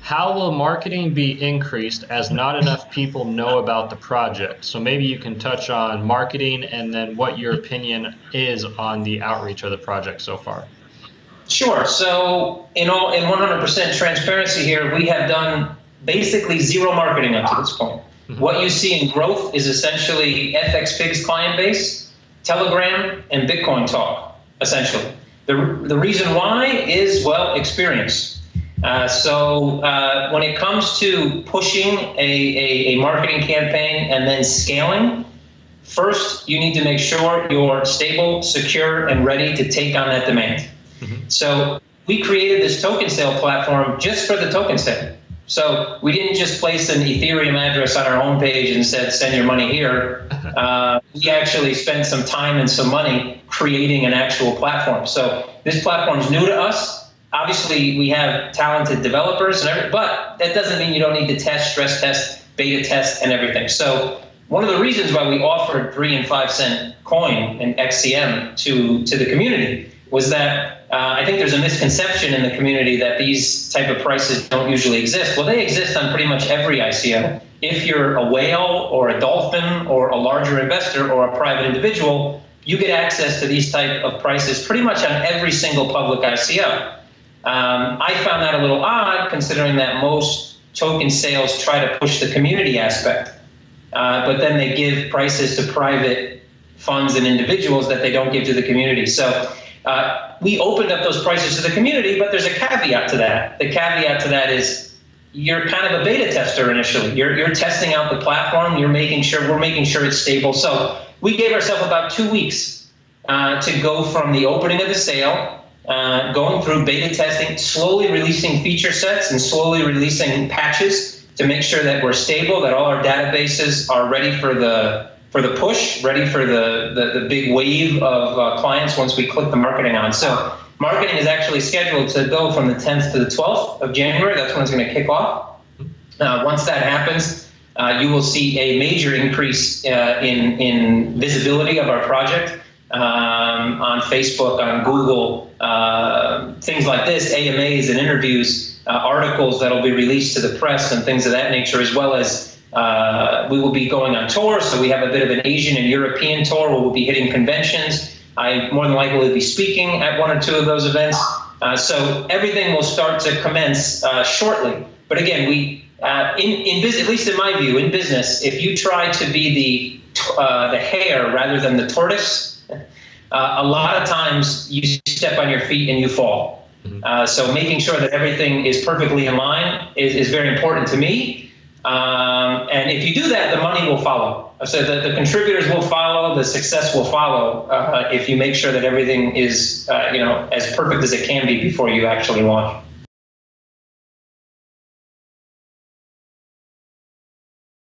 how will marketing be increased as not enough people know about the project? So maybe you can touch on marketing and then what your opinion is on the outreach of the project so far. Sure. So in 100% transparency here, we have done basically zero marketing up to this point. Mm-hmm. What you see in growth is essentially FX Pigs client base, Telegram, and Bitcoin talk, essentially. The reason why is, well, experience. So when it comes to pushing a marketing campaign and then scaling, first you need to make sure you're stable, secure, and ready to take on that demand. Mm-hmm. So we created this token sale platform just for the token sale. So we didn't just place an Ethereum address on our homepage and said, send your money here. We actually spent some time and some money creating an actual platform. So this platform is new to us. Obviously, we have talented developers, but that doesn't mean you don't need to test, stress test, beta test, and everything. So one of the reasons why we offered 3 and 5 cent coin and XCM to the community was that I think there's a misconception in the community that these type of prices don't usually exist. Well, they exist on pretty much every ICO. If you're a whale or a dolphin or a larger investor or a private individual, you get access to these type of prices pretty much on every single public ICO. I found that a little odd, considering that most token sales try to push the community aspect, but then they give prices to private funds and individuals that they don't give to the community. So we opened up those prices to the community, but there's a caveat to that. The caveat to that is you're kind of a beta tester initially. You're testing out the platform. We're making sure it's stable. So we gave ourselves about 2 weeks to go from the opening of the sale, going through beta testing, slowly releasing feature sets and slowly releasing patches to make sure that we're stable, that all our databases are ready for the push, ready for the big wave of clients once we click the marketing on. So marketing is actually scheduled to go from the 10th to the 12th of January. That's when it's going to kick off. Once that happens, you will see a major increase in visibility of our project on Facebook, on Google, things like this, AMAs and interviews, articles that will be released to the press and things of that nature, as well as we will be going on tour. So we have a bit of an Asian and European tour where we'll be hitting conventions. I more than likely will be speaking at 1 or 2 of those events. So everything will start to commence shortly. But again, we in business, at least in my view, in business, if you try to be the hare rather than the tortoise, a lot of times you step on your feet and you fall. So making sure that everything is perfectly in line is very important to me. And if you do that, the money will follow. So the contributors will follow, the success will follow if you make sure that everything is as perfect as it can be before you actually launch.